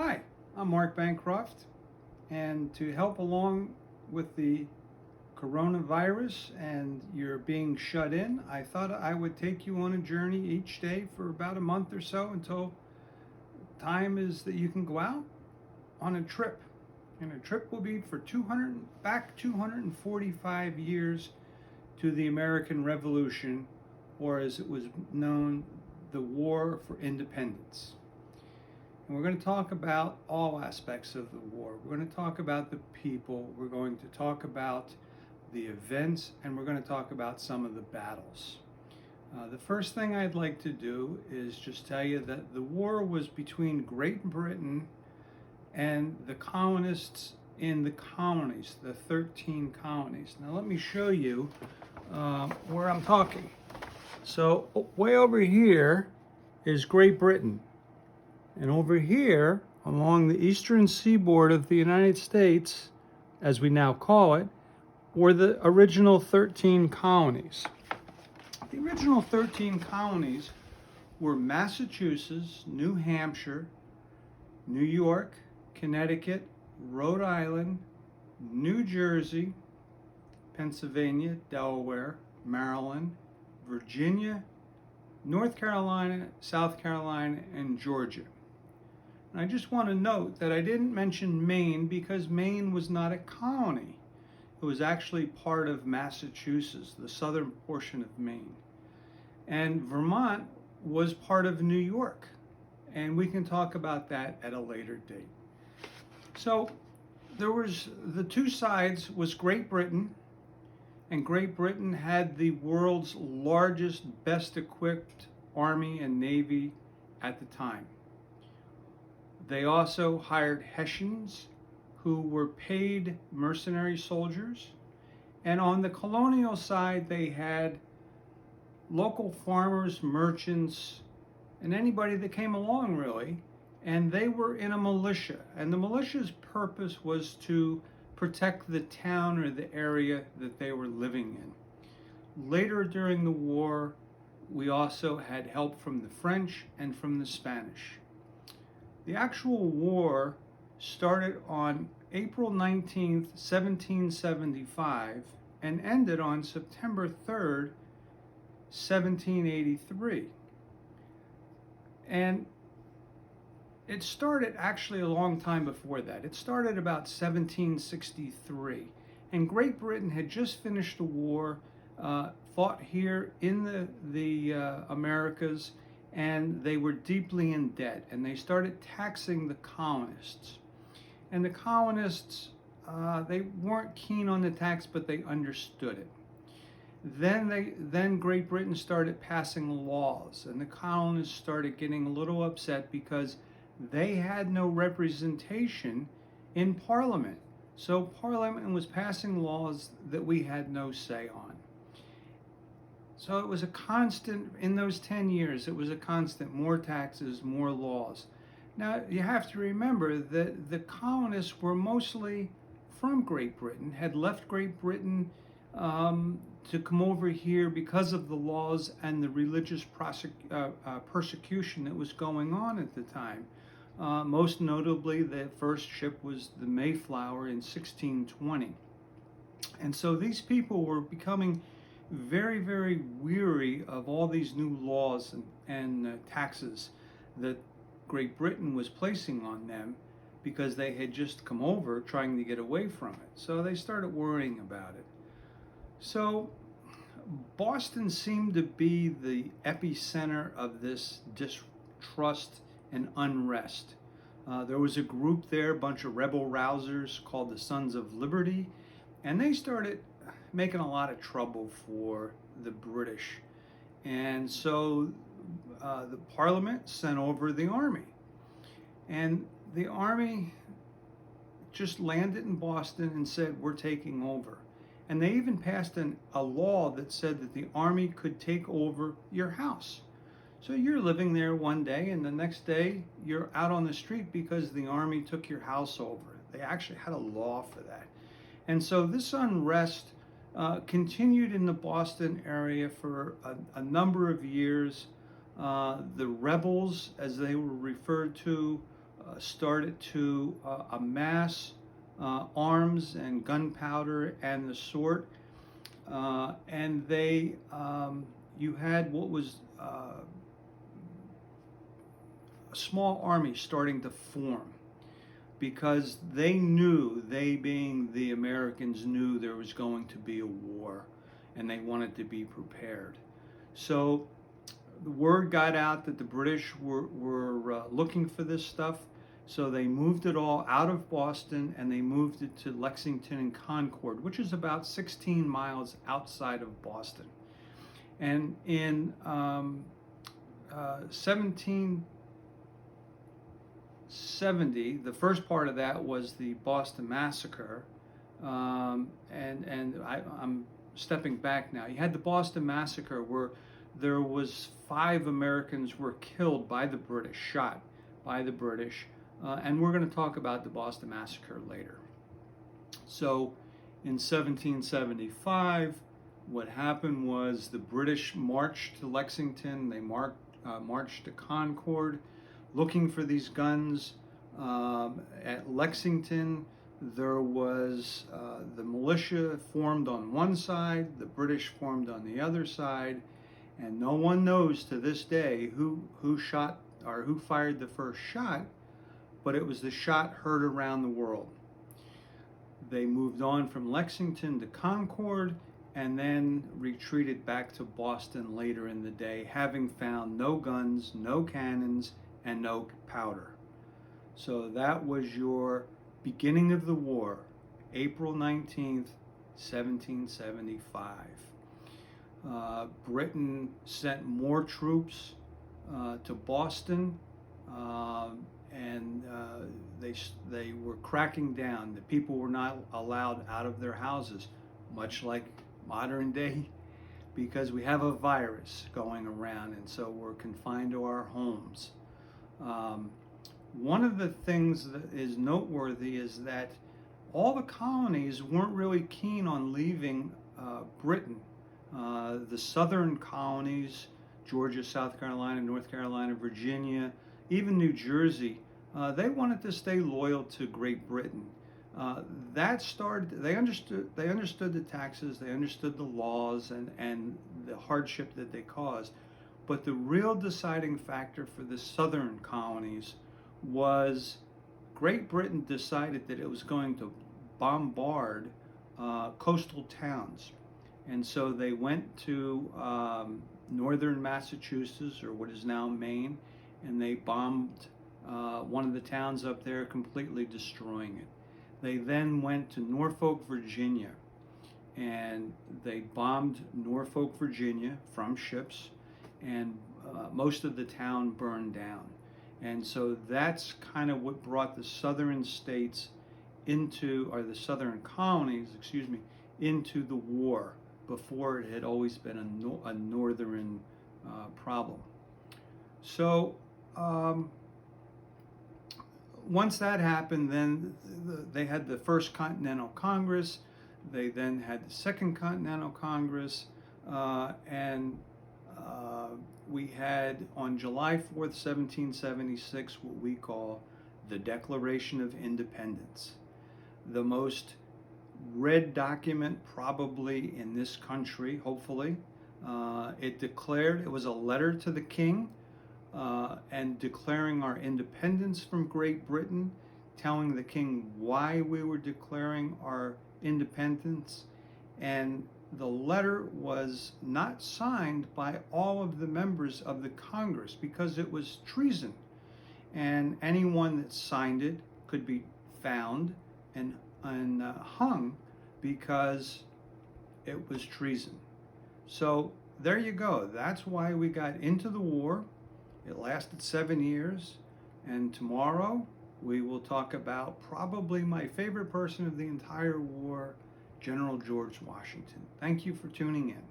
Hi, I'm Mark Bancroft, and to help along with the coronavirus and you're being shut in, I thought I would take you on a journey each day for about a month or so until time is that you can go out on a trip. And a trip will be for 245 years to the American Revolution, or as it was known, the War for Independence. And we're going to talk about all aspects of the war. We're going to talk about the people, we're going to talk about the events, and we're going to talk about some of the battles. The first thing I'd like to do is just tell you that the war was between Great Britain and the colonists in the colonies, the 13 colonies. Now let me show you where I'm talking. So way over here is Great Britain. And over here, along the eastern seaboard of the United States, as we now call it, were the original 13 colonies. The original 13 colonies were Massachusetts, New Hampshire, New York, Connecticut, Rhode Island, New Jersey, Pennsylvania, Delaware, Maryland, Virginia, North Carolina, South Carolina, and Georgia. And I just want to note that I didn't mention Maine because Maine was not a colony. It was actually part of Massachusetts, the southern portion of Maine. And Vermont was part of New York. And we can talk about that at a later date. So there was the two sides was Great Britain, and Great Britain had the world's largest, best equipped army and navy at the time. They also hired Hessians, who were paid mercenary soldiers. And on the colonial side, they had local farmers, merchants, and anybody that came along, really. And they were in a militia. And the militia's purpose was to protect the town or the area that they were living in. Later during the war, we also had help from the French and from the Spanish. The actual war started on April 19th, 1775, and ended on September 3rd, 1783. And it started actually a long time before that. It started about 1763. And Great Britain had just finished the war, fought here in the Americas, and they were deeply in debt, and they started taxing the colonists. And the colonists, they weren't keen on the tax, but they understood it. Then Great Britain started passing laws, and the colonists started getting a little upset because they had no representation in Parliament. So Parliament was passing laws that we had no say on. So it was a constant, in those 10 years, it was a constant, more taxes, more laws. Now, you have to remember that the colonists were mostly from Great Britain, had left Great Britain to come over here because of the laws and the religious persecution that was going on at the time. Most notably, the first ship was the Mayflower in 1620. And so these people were becoming very, very weary of all these new laws and taxes that Great Britain was placing on them because they had just come over trying to get away from it. So they started worrying about it. So Boston seemed to be the epicenter of this distrust and unrest. There was a group there, a bunch of rebel rousers called the Sons of Liberty, and they started making a lot of trouble for the British. And so the Parliament sent over the army. And the army just landed in Boston and said, we're taking over. And they even passed a law that said that the army could take over your house. So you're living there one day, and the next day you're out on the street because the army took your house over. They actually had a law for that. And so this unrest continued in the Boston area for a number of years. The rebels, as they were referred to, started to amass arms and gunpowder and the sort, and you had what was a small army starting to form, because they being the Americans, knew there was going to be a war, and they wanted to be prepared. So the word got out that the British were looking for this stuff, so they moved it all out of Boston and they moved it to Lexington and Concord, which is about 16 miles outside of Boston. And in 1770, the first part of that was the Boston Massacre, and I'm stepping back now. You had the Boston Massacre, where there was 5 Americans were killed by the British, shot by the British, and we're going to talk about the Boston Massacre later. So in 1775, what happened was the British marched to Lexington, they marched to Concord, looking for these guns. At Lexington, there was the militia formed on one side, the British formed on the other side, and no one knows to this day who shot or who fired the first shot, but it was the shot heard around the world. They moved on from Lexington to Concord and then retreated back to Boston later in the day, having found no guns, no cannons, and no powder. So that was your beginning of the war, April 19th, 1775. Britain sent more troops to Boston, and they were cracking down. The people were not allowed out of their houses, much like modern day, because we have a virus going around, and so we're confined to our homes. One of the things that is noteworthy is that all the colonies weren't really keen on leaving Britain. The southern colonies, Georgia, South Carolina, North Carolina, Virginia, even New Jersey, they wanted to stay loyal to Great Britain. They understood the taxes, they understood the laws and the hardship that they caused. But the real deciding factor for the southern colonies was Great Britain decided that it was going to bombard coastal towns. And so they went to northern Massachusetts, or what is now Maine, and they bombed one of the towns up there, completely destroying it. They then went to Norfolk, Virginia, and they bombed Norfolk, Virginia from ships, and most of the town burned down. And so that's kind of what brought the southern states or the southern colonies, into the war. Before, it had always been a northern problem. So once that happened, then they had the First Continental Congress. They then had the Second Continental Congress, and we had on July 4th, 1776, what we call the Declaration of Independence. The most read document probably in this country, hopefully. It was a letter to the king and declaring our independence from Great Britain, telling the king why we were declaring our independence. And the letter was not signed by all of the members of the Congress because it was treason. And anyone that signed it could be found and hung because it was treason. So there you go. That's why we got into the war. It lasted 7 years. And tomorrow we will talk about probably my favorite person of the entire war, General George Washington. Thank you for tuning in.